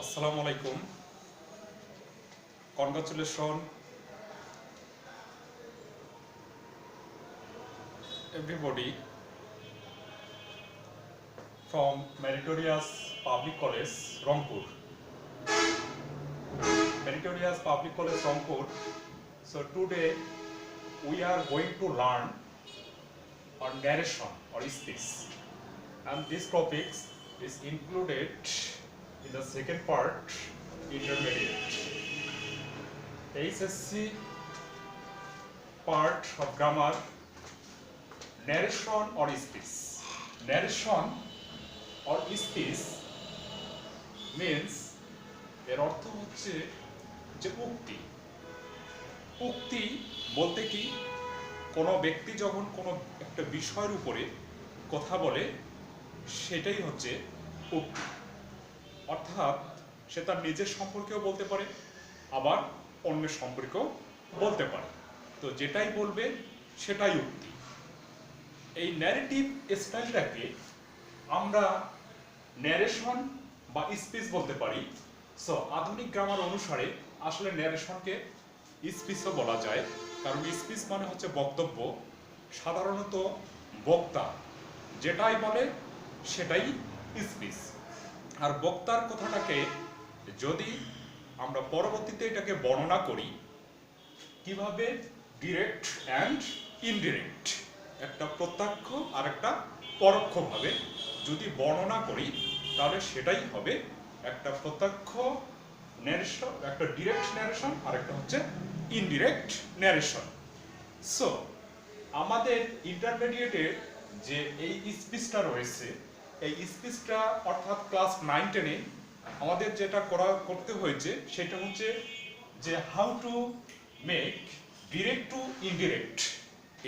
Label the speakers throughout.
Speaker 1: Assalamu alaikum. Congratulations, everybody from Meritorious Public College, Rangpur. Meritorious Public College, Rangpur. So today we are going to learn on narration or speech, and this topic is included in the second part, intermediate. HSC part of grammar, narration or speech. Narration or speech means এর অর্থ হচ্ছে যে উক্তি। উক্তি বলতে কি, কোনো ব্যক্তি যখন কোনো একটা বিষয়ের উপরে কথা বলে সেটাই হচ্ছে উক্তি। অর্থাৎ সে তার নিজের সম্পর্কেও বলতে পারে, আবার অন্যের সম্পর্কেও বলতে পারে। তো যেটাই বলবে সেটাই উক্তি। এই ন্যারেটিভ স্টাইলটাকে আমরা ন্যারেশন বা স্পিচ বলতে পারি। সো আধুনিক গ্রামার অনুসারে আসলে ন্যারেশনকে স্পিচও বলা যায়, কারণ স্পিচ মানে হচ্ছে বক্তব্য। সাধারণত বক্তা যেটাই বলে সেটাই স্পিচ। আর বক্তার কথাটাকে যদি আমরা পরবর্তীতে এটাকে বর্ণনা করি কিভাবে, ডিরেক্ট অ্যান্ড ইনডিরেক্ট, একটা প্রত্যক্ষ আর একটা পরোক্ষভাবে যদি বর্ণনা করি তাহলে সেটাই হবে একটা প্রত্যক্ষ ন্যারেশন, একটা ডিরেক্ট ন্যারেশন, আর একটা হচ্ছে ইনডিরেক্ট ন্যারেশন। সো আমাদের ইন্টারমিডিয়েটের যে এই স্পিচটা রয়েছে, এই স্পিচটা অর্থাৎ ক্লাস 9-10-এ আমাদের যেটা করতে হয়েছে সেটা হচ্ছে যে how to make direct to indirect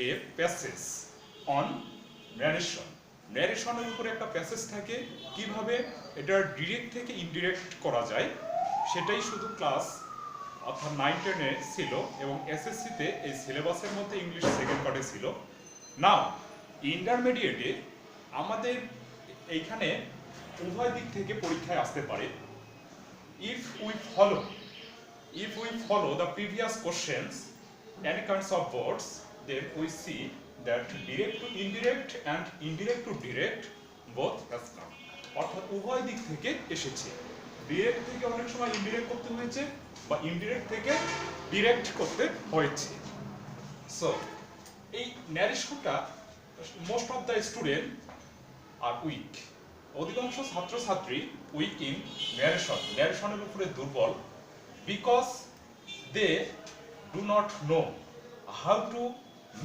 Speaker 1: a passage on narration. ন্যারেশনের উপরে একটা প্যাসেজ থাকে, কিভাবে এটা ডিরেক্ট থেকে ইনডিরেক্ট করা যায় সেটাই শুধু ক্লাস অর্থাৎ 9-10-এ ছিল, এবং এসএসসিতে এই সিলেবাসের মধ্যে ইংলিশ সেকেন্ড পার্টে ছিল। নাও ইন্টারমিডিয়েটে আমাদের এইখানে উভয় দিক থেকে পরীক্ষায় আসতে পারে। if we follow the previous questions, any kinds of words, then we see that direct to indirect and indirect to direct both has come. অর্থাৎ উভয় দিক থেকে এসেছে। ডিরেক্ট থেকে অনেক সময় ইনডিরেক্ট করতে হয়েছে, বা ইনডিরেক্ট থেকে ডিরেক্ট করতে হয়েছে। সো এই ন্যারেশনটা most of the student are weak, অধিকাংশ ছাত্রছাত্রী উইক ইন ন্যারেশন, ন্যারেশনের উপরে দুর্বল, because they do not know how to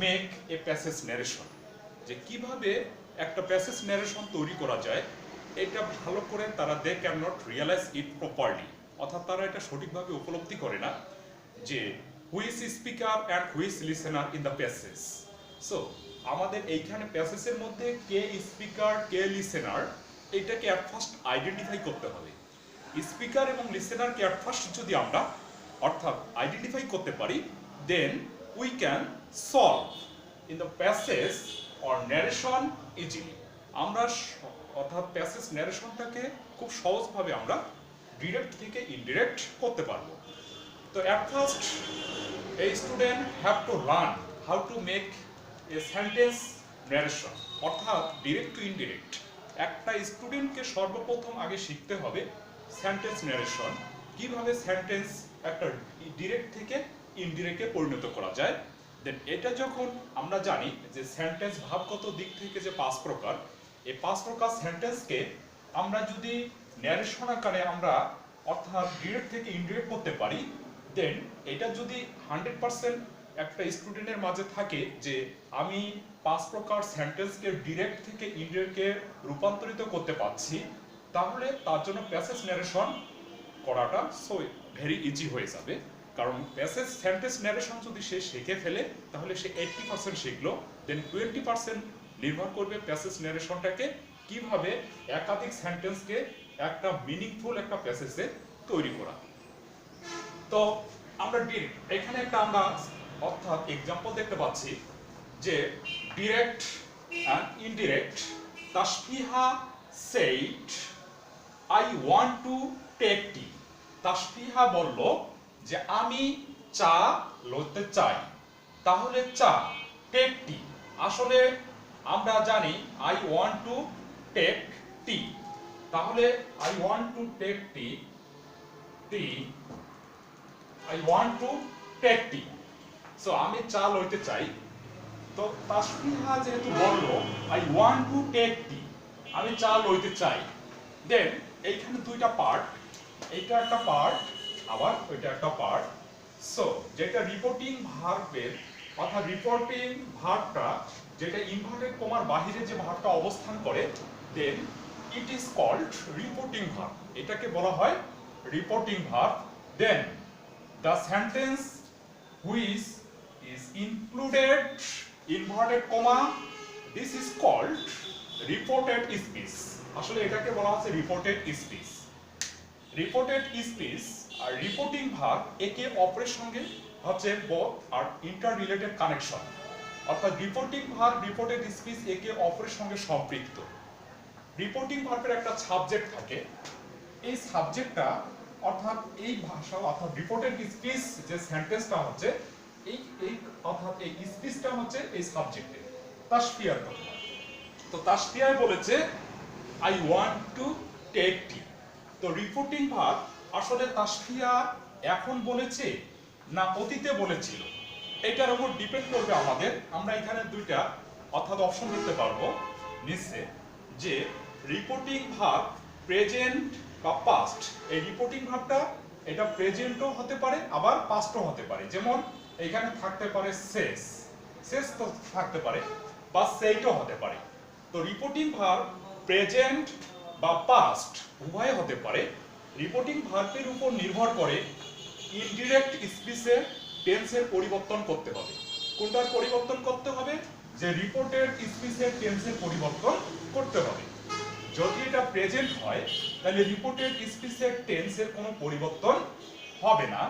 Speaker 1: make a passage narration, যে কিভাবে একটা প্যাসেজ ন্যারেশন তৈরি করা যায় এটা ভালো করে তারা they can not realize it properly, অর্থাৎ তারা এটা সঠিকভাবে উপলব্ধি করে না যে which speaker and which listener in the passage. So আমাদের এইখানে প্যাসেজের মধ্যে কে স্পিকার কে লিসেনার এটাকে অ্যাট ফার্স্ট আইডেন্টিফাই করতে হবে। স্পিকার এবং লিসেনারকে অ্যাট ফার্স্ট যদি আমরা অর্থাৎ আইডেন্টিফাই করতে পারি, then we can solve in the passage or narration easily. আমরা অর্থাৎ প্যাসেজ ন্যারেশনটাকে খুব সহজভাবে আমরা ডিরেক্ট থেকে ইনডিরেক্ট করতে পারবো। তো অ্যাট ফার্স্ট এই student have to learn how to make a sentence narration, অর্থাৎ ডিরেক্ট টু ইনডিরেক্ট। একটা স্টুডেন্টকে সর্বপ্রথম আগে শিখতে হবে সেন্টেন্স ন্যারেশন, কিভাবে সেন্টেন্স একটা ডিরেক্ট থেকে ইনডিরেক্টে পরিণত করা যায়। দেন এটা যখন আমরা জানি যে সেন্টেন্স ভাবগত দিক থেকে যে 5 প্রকার, এই 5 প্রকার সেন্টেন্সকে আমরা যদি ন্যারেশন আকারে আমরা অর্থাৎ ডিরেক্ট থেকে ইনডিরেক্ট করতে পারি, দেন এটা যদি 100% একটা স্টুডেন্টের মাঝে থাকে যে আমি 5 প্রকার সেন্টেন্সকে ডিরেক্ট থেকে ইনডিরেক্টে রূপান্তরিত করতে পারছি, তাহলে তার জন্য প্যাসেজ ন্যারেশন করাটা সো ভেরি ইজি হয়ে যাবে। কারণ প্যাসেজ সেন্টেন্স ন্যারেশন যদি সে শিখে ফেলে তাহলে সে 80% শিখলো, দেন 20% নির্ভর করবে প্যাসেজ ন্যারেশনটাকে কিভাবে একাধিক সেন্টেন্সকে একটা মিনিংফুল একটা প্যাসেজে তৈরি করা। তো আমরা এখানে একটা আমরা অর্থাৎ এক্সাম্পল দেখতে পাচ্ছি যে direct and indirect. Tasfiha said, I I want to take tea. Tasfiha বলল যে আমি চা লইতে চাই। তাহলে চা, টেক টি, আসলে আমরা জানি I want to take tea. তাহলে I want to take tea, tea, I want to take tea. So আমি চা লইতে চাই। তো তাসফিহা যেহেতু বলল I want to take tea, আমি চা লইতে চাই, দেন এইখানে দুইটা পার্ট, এইটা একটা পার্ট আবার ওইটা একটা পার্ট। সো যেটা রিপোর্টিং ভার্বের, অর্থাৎ রিপোর্টিং ভার্বটা যেটা ইনভার্টেড কমার বাহিরে যে ভার্বটা অবস্থান করে, then it is called reporting verb. এটাকে বলা হয় reporting verb. Then the sentence which is included inverted comma, this is called reported speech। আসলে এটাকে বলা হচ্ছে রিপোর্টেড স্পিচ। রিপোর্টেড স্পিচ আর রিপোর্টিং ভার্ব একে অপরের সঙ্গে হচ্ছে বোথ আর ইন্টার রিলেটেড কানেকশন, অর্থাৎ রিপোর্টিং ভার্ব রিপোর্টেড স্পিচ একে অপরের সঙ্গে সম্পৃক্ত। রিপোর্টিং ভার্বের একটা সাবজেক্ট থাকে, এই সাবজেক্টটা অর্থাৎ এই ভাষা অর্থাৎ রিপোর্টেড স্পিচ যে সেন্টেন্সটা হচ্ছে এই এই অর্থাৎ এই স্পিচটা হচ্ছে এই সাবজেক্টে তাসফিয়ার কথা। তো তাসফিয়ায় বলেছে আই ওয়ান্ট টু টেক টি। তো রিপোর্টিং ভার্ব আসলে তাসফিয়া এখন বলেছে না অতীতে বলেছিল, এটার উপর ডিপেন্ড করবে আমাদের। আমরা এখানে দুইটা অর্থাৎ অপশন দিতে পারবো নিচে, যে রিপোর্টিং ভার্ব প্রেজেন্ট বা পাস্ট। এই রিপোর্টিং ভার্বটা এটা প্রেজেন্টও হতে পারে আবার পাস্টও হতে পারে। যেমন এখানে থাকতে পারে শেষ, শেষ তো থাকতে পারে, বা সেইটাও হতে পারে। তো রিপোর্টিং ভার্ব প্রেজেন্ট বা পাস্ট উভয় হতে পারে। রিপোর্টিং ভার্বের উপর নির্ভর করে ইনডিরেক্ট স্পিচের টেন্সের পরিবর্তন করতে হবে। কোনটার পরিবর্তন করতে হবে? যে রিপোর্টেড স্পিচের টেন্সের পরিবর্তন করতে হবে। যদি এটা প্রেজেন্ট হয় তাহলে রিপোর্টেড স্পিচের টেন্সের কোনো পরিবর্তন হবে না।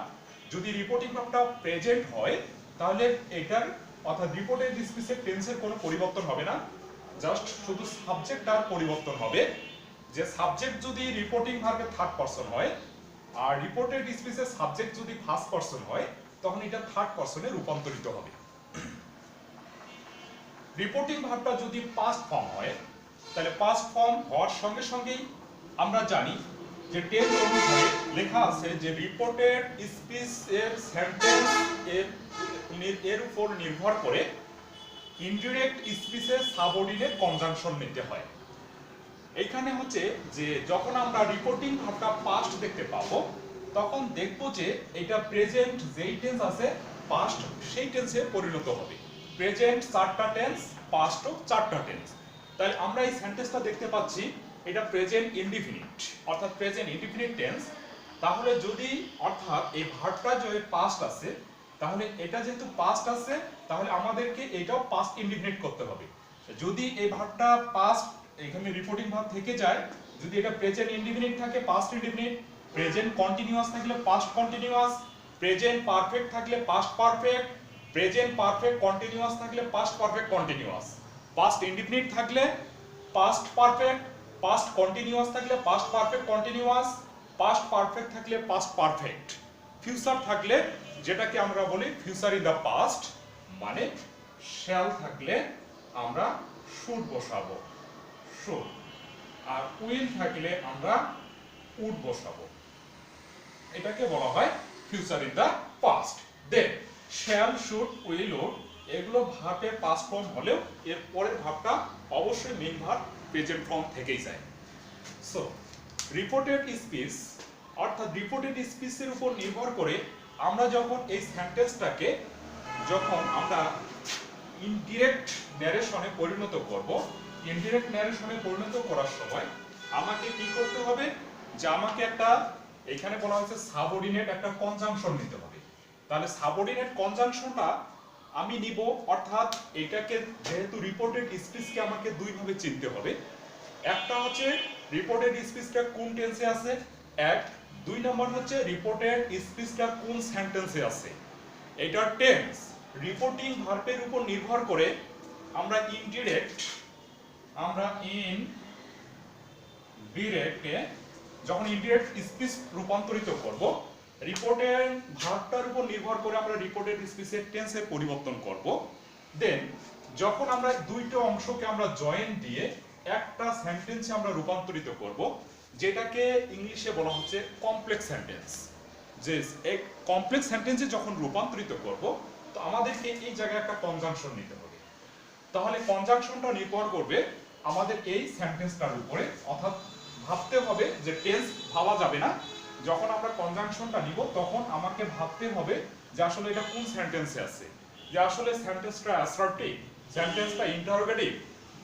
Speaker 1: যদি রিপোর্টিং ভার্বটা প্রেজেন্ট হয় তাহলে এটার অর্থাৎ রিপোর্টেড স্পিচের টেন্সের কোনো পরিবর্তন হবে না, জাস্ট শুধু সাবজেক্টটার পরিবর্তন হবে। যে সাবজেক্ট যদি রিপোর্টিং ভার্বের থার্ড পারসন হয় আর রিপোর্টেড স্পিচের সাবজেক্ট যদি ফার্স্ট পারসন হয় তখন এটা থার্ড পারসনে রূপান্তরিত হবে। রিপোর্টিং ভার্বটা যদি পাস্ট ফর্ম হয় তাহলে পাস্ট ফর্ম হওয়ার সঙ্গে সঙ্গেই আমরা জানি যে টেন্স অনুসারে লেখা আছে যে রিপোর্টেড স্পিচ এর সেন্টেন্স এর উপর নির্ভর করে ইনডিরেক্ট স্পিচের সাবঅর্ডিনেট কনজাংশন নিতে হয়। এইখানে হচ্ছে যে যখন আমরা রিপোর্টিং ভার্বটা পাস্ট দেখতে পাবো তখন দেখবো যে এটা প্রেজেন্ট যেই টেন্স আছে পাস্ট সেই টেন্সে পরিণত হবে। প্রেজেন্ট চারটা টেন্স, পাস্টও চারটা টেন্স। তাহলে আমরা এই সেন্টেন্সটা দেখতে পাচ্ছি এটা প্রেজেন্ট ইনডিফিনিট অর্থাৎ প্রেজেন্ট ইনডিফিনিট টেন্স। তাহলে যদি অর্থাৎ এই ভার্বটা যদি পাস্ট আছে তাহলে এটা যেহেতু পাস্ট আছে তাহলে আমাদেরকে এটাও পাস্ট ইনডিফিনিট করতে হবে। যদি এই ভার্বটা পাস্ট এখানে রিপোর্টিং ভার্ব থেকে যায়, যদি এটা প্রেজেন্ট ইনডিফিনিট থাকে পাস্ট ইনডিফিনিট, প্রেজেন্ট কন্টিনিউয়াস থাকলে পাস্ট কন্টিনিউয়াস, প্রেজেন্ট পারফেক্ট থাকলে past perfect, present perfect continuous থাকলে past perfect continuous, past indefinite থাকলে পাস্ট পারফেক্ট, পাস্ট কন্টিনিউয়াস থাকলে past perfect continuous, past perfect থাকলে পাস্ট পারফেক্ট, ফিউচার থাকলে যেটাকে আমরা বলি ফিউচার ইন দা পাস্ট মানে শ্যাল থাকলে আমরা শুড বসাবো, শুড, আর উইল থাকলে আমরা উড বসাবো। এটাকে বলা হয় future in the past. Then shall, should, will, would এগুলো ভার্বের পাস্ট ফর্ম হলেও এর পরের ভার্বটা অবশ্যই মেইন ভার্ব প্রেজেন্ট ফর্ম থেকেই যায়। সো রিপোর্টেড স্পিচ অর্থাৎ রিপোর্টেড স্পিচের উপর নির্ভর করে আমরা যখন এই সেন্টেন্সটাকে যখন আমরা ইনডিরেক্ট ন্যারেশনে পরিণত করব, ইনডিরেক্ট ন্যারেশনে পরিণত করার সময় আমাকে কি করতে হবে? যে আমাকে একটা এখানে বলা হয়েছে সাবঅর্ডিনেট একটা কনজাংশন নিতে হবে। তাহলে সাবঅর্ডিনেট কনজাংশনটা আমি নিব, অর্থাৎ এটাকে যেহেতু রিপোর্টেড স্পিচকে আমাকে দুই ভাবে চিনতে হবে। একটা হচ্ছে রিপোর্টেড স্পিচটা কোন টেন্সে আছে, এক, দুই নম্বর হচ্ছে রিপোর্টেড স্পিচটা কোন সেন্টেন্সে আছে। এটার টেন্স রিপোর্টিং ভার্বের উপর নির্ভর করে আমরা ইনডিরেক্টকে যখন ইনডিরেক্ট স্পিচ রূপান্তরিত করব, রিপোর্টের ভার্বটার উপর নির্ভর করে আমরা রিপোর্টেড স্পিচের টেন্সের পরিবর্তন করব। দেন যখন আমরা দুইটা অংশকে আমরা জয়েন দিয়ে একটা সেন্টেন্সে আমরা রূপান্তরিত করব, যেটাকে ইংলিশে বলা হচ্ছে কমপ্লেক্স সেন্টেন্স। যে এক কমপ্লেক্স সেন্টেন্সে যখন রূপান্তরিত করব, তো আমাদেরকে এই জায়গায় একটা কনজাংশন নিতে হবে। তাহলে কনজাংশনটা নির্ভর করবে আমাদের এই সেন্টেন্সটার উপরে, অর্থাৎ ভাবতে হবে যে টেন্স ভাবা যাবে না। যখন আমরা কনজাংশনটা নিব তখন আমাকে ভাবতে হবে যে আসলে এটা কোন সেন্টেন্সে আছে, যে আসলে সেন্টেন্সটা অ্যাসার্টিভ, সেন্টেন্সটা ইন্টারোগেটিভ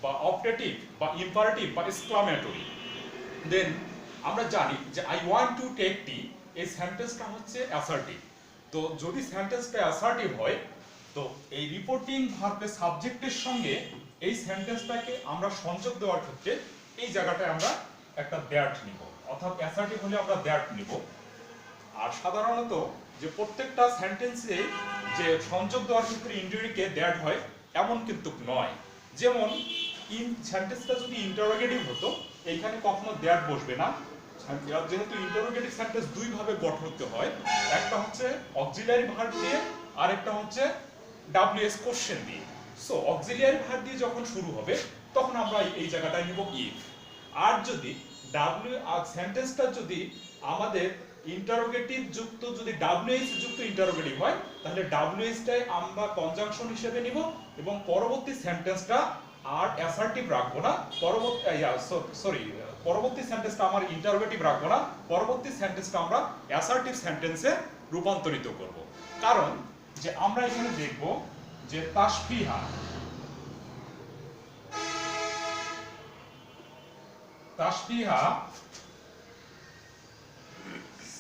Speaker 1: বা অপটেটিভ বা ইম্পারেটিভ বা এক্সক্লামেটরি। দেন আমরা জানি যে আই ওয়ান্ট টু টেক টি, এই সেন্টেন্সটা হচ্ছে অ্যাসার্টিভ। তো যদি সেন্টেন্সটা অ্যাসার্টিভ হয়, তো এই রিপোর্টিং ভার্বের সাবজেক্টের সঙ্গে এই সেন্টেন্সটাকে আমরা সংযোগ দেওয়ার ক্ষেত্রে এই জায়গাটায় আমরা একটা দ্যাট নিব, অর্থাৎ অ্যাসার্টিভ হলে আমরা দ্যাট নিব। আর সাধারণত যে প্রত্যেকটা সেন্টেন্সে যে সংযোগ দেওয়ার ক্ষেত্রে ইন্ডিরিকে দ্যাট হয় এমন কিন্তু নয়। যেমন সেন্টেন্সটা যদি ইন্টারোগেটিভ হতো, এইখানে কখনো দ্যাট বসবে না। যেহেতু ইন্টারোগেটিভ সেন্টেন্স দুই ভাবে গঠন হতে হয়, একটা হচ্ছে অক্সিলিয়ারি ভার্ব দিয়ে আর একটা হচ্ছে ডাব্লিউএস কোশ্চেন দিয়ে। সো অক্সিলিয়ারি ভার্ব দিয়ে যখন শুরু হবে তখন আমরা এই জায়গাটায় নিব ইফ। আর যদি সেন্টেন্সটা যদি আমাদের ইন্টারোগেটিভ যুক্ত, যদি ডাব্লিউএস যুক্ত ইন্টারোগেটিভ হয়, তাহলে ডাব্লিউএসটাই আমরা কনজাংশন হিসেবে নিব এবং পরবর্তী সেন্টেন্সটা আর অ্যাসার্টিভ রাখবো না। পরবর্তী সেন্টেন্সটা আমার ইন্টারোগেটিভ রাখবো না, পরবর্তী সেন্টেন্সটা আমরা অ্যাসার্টিভ সেন্টেন্সে রূপান্তরিত করব। কারণ যে আমরা এখানে দেখব যে তাসফিহা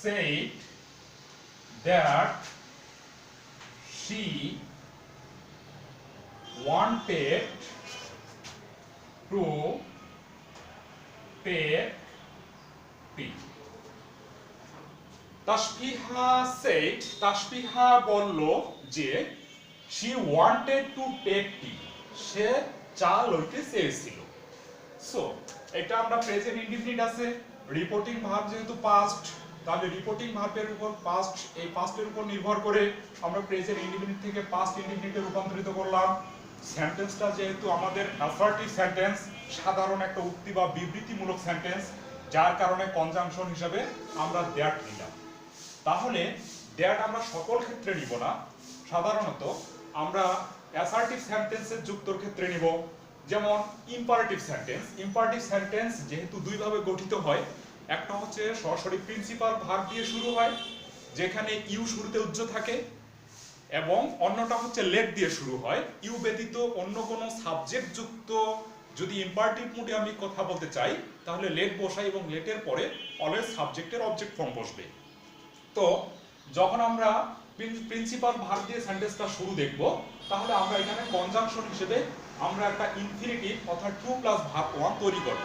Speaker 1: said that she wanted to take tea. তাসফিহা বলল যে she wanted to take tea, সে চা লইতে চেয়েছিল। সো এটা আমরা প্রেজেন্ট ইনডিফিনিট আছে, রিপোর্টিং ভার্ব যেহেতু পাস্ট, তাহলে রিপোর্টিং ভার্বের উপর পাস্ট, এই পাস্টের উপর নির্ভর করে আমরা প্রেজেন্ট ইনডিফিনিট থেকে পাস্ট ইনডিফিনিটে রূপান্তরিত করলাম। সেন্টেন্সটা যেহেতু আমাদের অ্যাসার্টিভ সেন্টেন্স, সাধারণ একটা উক্তি বা বিবৃতিমূলক সেন্টেন্স, যার কারণে কনজাংশন হিসেবে আমরা দ্যাট নিলাম। তাহলে দ্যাট আমরা সকল ক্ষেত্রে নিব না, সাধারণত আমরা অ্যাসার্টিভ সেন্টেন্সের যুক্তর ক্ষেত্রে নিব। যেমন ইম্পারেটিভ সেন্টেন্স যেহেতু দুই ভাবে গঠিত হয়, একটা হচ্ছে সরাসরি প্রিন্সিপাল ভার্ব দিয়ে শুরু হয় যেখানে ইউ শুরুতে উজ্জ্ব থাকে, এবং অন্যটা হচ্ছে লেট দিয়ে শুরু হয়। ইউ ব্যতীত অন্য কোনো সাবজেক্ট যুক্ত যদি ইম্পারেটিভ মুডে আমি কথা বলতে চাই তাহলে লেট বসাই এবং লেটের পরে অলওয়েজ সাবজেক্টের অবজেক্ট ফর্ম বসবে। তো যখন আমরা প্রিন্সিপাল ভার্ব দিয়ে সেন্টেন্সটা শুরু দেখব, তাহলে আমরা এখানে কনজাংশন হিসেবে আমরা একটা ইনফিনিটিভ অর্থাৎ 2 + ভার্ব 1 তৈরি করব,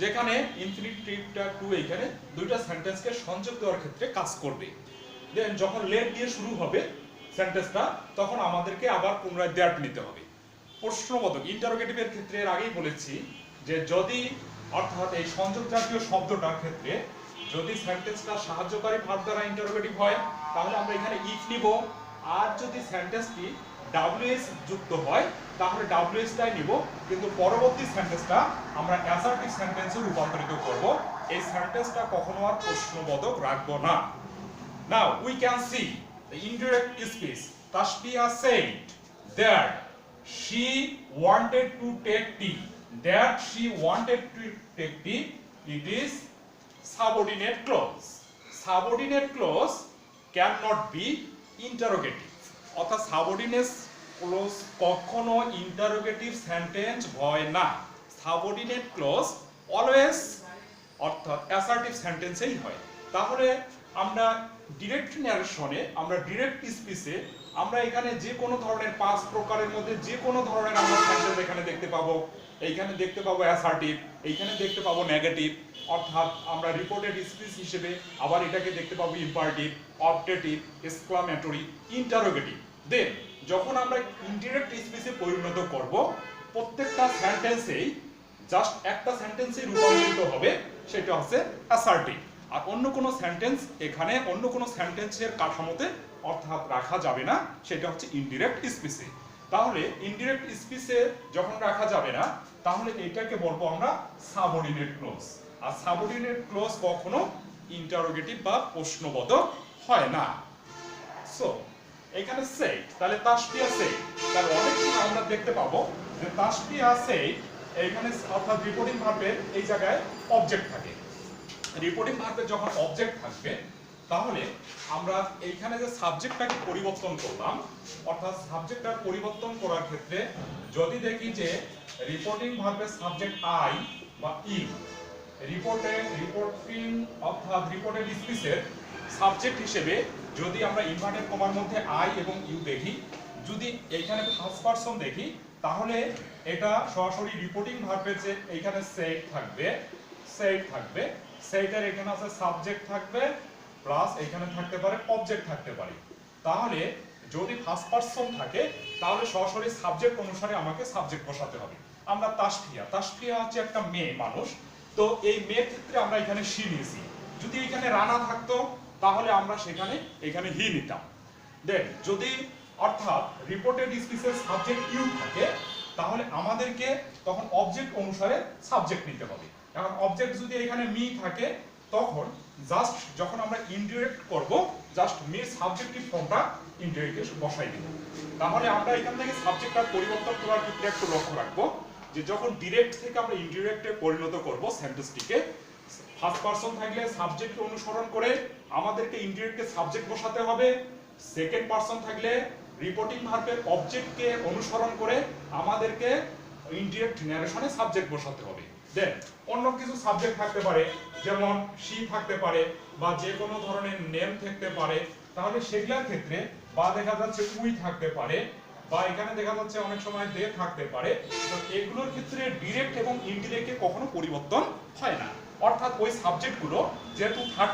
Speaker 1: যেখানে ইনফিনিটিভটা 2 এখানে দুইটা সেন্টেন্সকে সংযোগ দেওয়ার ক্ষেত্রে কাজ করবে। দেন যখন লেট দিয়ে শুরু হবে সেন্টেন্সটা, তখন আমাদেরকে আবার পুনরায় দ্যাট নিতে হবে। প্রশ্নবোধক ইন্টারোগেটিভের ক্ষেত্রে এর আগেই বলেছি যে যদি, অর্থাৎ এই সংযোগ জাতীয় শব্দটার ক্ষেত্রে যদি সেন্টেন্সটা সাহায্যকারী ভার্ব দ্বারা ইন্টারোগেটিভ হয় তাহলে আমরা এখানে ইফ নিব, আর যদি সেন্টেন্সটি ডাব্লিউএস যুক্ত হয় তাহলে ডাব্লিউএসটাই নিব, কিন্তু পরবর্তী সেন্টেন্সটা আমরা অ্যাসার্টিভ সেন্টেন্সে রূপান্তরিত করব। এই সেন্টেন্সটা কখনো আর প্রশ্নবোধক রাখব না। Now we can see the indirect speech. Tasfiha said that she wanted to take tea. That she wanted to take tea, it is subordinate clause. Subordinate clause cannot be interrogative. অর্থাৎ সাবঅর্ডিনেট ক্লজ কখনো interrogative sentence হয় না। Subordinate clause always অর্থাৎ assertive সেন্টেন্সেই হয়। তাহলে আমরা direct ন্যারেশনে, আমরা direct স্পিচে আমরা এখানে যে কোনো ধরনের 5 প্রকারের মধ্যে যে কোনো ধরনের আমরা সেন্টেন্স এখানে দেখতে পাবো। এইখানে দেখতে পাবো অ্যাসার্টিভ, এইখানে দেখতে পাবো নেগেটিভ, অর্থাৎ আমরা রিপোর্টেড স্পিচ হিসেবে আবার এটাকে দেখতে পাবো ইম্পারেটিভ, অপটেটিভ, এক্সক্লামেটরি, ইন্টারোগেটিভ। দেন যখন আমরা ইনডিরেক্ট স্পিচে পরিণত করব, প্রত্যেকটা সেন্টেন্সেই জাস্ট একটা সেন্টেন্সে রূপান্তরিত হবে সেটা হচ্ছে অ্যাসার্টিভ। আর অন্য কোনো সেন্টেন্স এখানে অন্য কোনো সেন্টেন্সের কাঠামোতে অর্থাৎ রাখা যাবে না, সেটা হচ্ছে ইনডিরেক্ট স্পিচে। তাহলে ইনডিরেক্ট স্পিচে যখন রাখা যাবে না, তাহলে এটাকে বলবো আমরা সাবঅর্ডিনেট ক্লজ। আর সাবঅর্ডিনেট ক্লজ কখনো ইন্টারোগেটিভ বা প্রশ্নবোধক হয় না। সো এখানে সেই, তাহলে তাসফিয়া সেই, তার অনেক সময় আমরা দেখতে পাবো যে তাসফিয়া সেই এইখানে অর্থাৎ রিপোর্টিং ভার্বের এই জায়গায় অবজেক্ট থাকে। রিপোর্টিং ভার্বের যখন অবজেক্ট থাকবে, তাহলে আমরা এইখানে যে সাবজেক্টটাকে পরিবর্তন করলাম, অর্থাৎ সাবজেক্টটা পরিবর্তন করার ক্ষেত্রে যদি দেখি যে রিপোর্টিং ভার্বের সাবজেক্ট আই বা ইউ, রিপোর্টিং অর্থাৎ রিপোর্টেড স্পিচের সাবজেক্ট হিসেবে যদি আমরা ইনভার্টেড কমার মধ্যে আই এবং ইউ দেখি, যদি এইখানে ফার্স্ট পারসন দেখি, তাহলে এটা সরাসরি রিপোর্টিং ভার্বের যে এইখানে সেট থাকবে, সেইটার এখানে আছে সাবজেক্ট থাকবে প্লাস এখানে থাকতে পারে অবজেক্ট থাকতে পারে। তাহলে যদি ফার্স্ট পারসন থাকে, তাহলে সরাসরি সাবজেক্ট অনুসারে আমাকে সাবজেক্ট বসাতে হবে। আমরা তাসফিয়া হচ্ছে একটা মেয়ে মানুষ, তো এই মেয়ের ক্ষেত্রে আমরা এখানে শি নিয়েছি। যদি এখানে রানা থাকতো, তাহলে আমরা সেখানে এখানে হি নিতাম। দেন যদি অর্থাৎ রিপোর্টেড স্পিচের সাবজেক্ট ইউ থাকে, তাহলে আমাদেরকে তখন অবজেক্ট অনুসারে সাবজেক্ট নিতে হবে। এখন অবজেক্ট যদি এখানে মি থাকে, তখন জাস্ট যখন আমরা ইনডিরেক্ট করব, জাস্ট মির সাবজেক্টিভ ফর্মটা ইনডিরেক্টে বসাই দিব। তাহলে আমরা এখান থেকে সাবজেক্টটা পরিবর্তন করার ক্ষেত্রে একটু লক্ষ্য রাখবো যে যখন ডিরেক্ট থেকে আমরা ইনডিরেক্টে পরিণত করব সেন্টেন্সটিকে, ফার্স্ট পারসন থাকলে সাবজেক্ট অনুসরণ করে আমাদেরকে ইনডিরেক্টে সাবজেক্ট বসাতে হবে। সেকেন্ড পারসন থাকলে রিপোর্টিং ভার্বের অবজেক্টকে অনুসরণ করে আমাদেরকে ইনডিরেক্ট ন্যারেশনে সাবজেক্ট বসাতে হবে। দেন অন্য কিছু সাবজেক্ট থাকতে পারে, যেমন শি থাকতে পারে বা যে কোনো ধরনের নেম থাকতে পারে, তাহলে সেগুলোর ক্ষেত্রে বা দেখা যাচ্ছে উই থাকতে পারে বা এখানে দেখা যাচ্ছে অনেক সময় দে থাকতে পারে। তো এগুলোর ক্ষেত্রে ডিরেক্ট এবং ইনডিরেক্টে কখনো পরিবর্তন হয় না। অর্থাৎ ওই সাবজেক্টগুলো যেহেতু থার্ড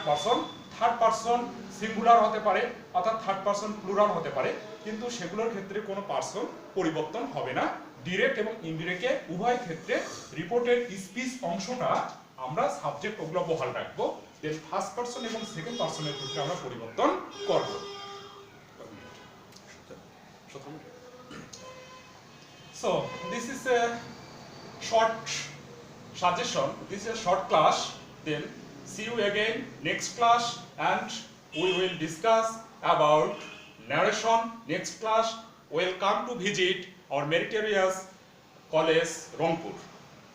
Speaker 1: পারসন সিঙ্গুলার হতে পারে, অর্থাৎ থার্ড পারসন প্লুরাল হতে পারে, কিন্তু সেগুলোর ক্ষেত্রে কোনো পারসন পরিবর্তন হবে না। ডিরেক্ট এবং ইনডিরেক্টে উভয় ক্ষেত্রে রিপোর্টেড স্পিচ অংশটা আমরা সাবজেক্ট ওগুলো বহাল রাখবো। দেন ফার্স্ট পারসন এবং সেকেন্ড পারসনের ক্ষেত্রে আমরা পরিবর্তন করব। So this is a short suggestion, this is a short class. Then see you again next class, and we will discuss about narration. Next class will come to visit our meritorious college Rangpur.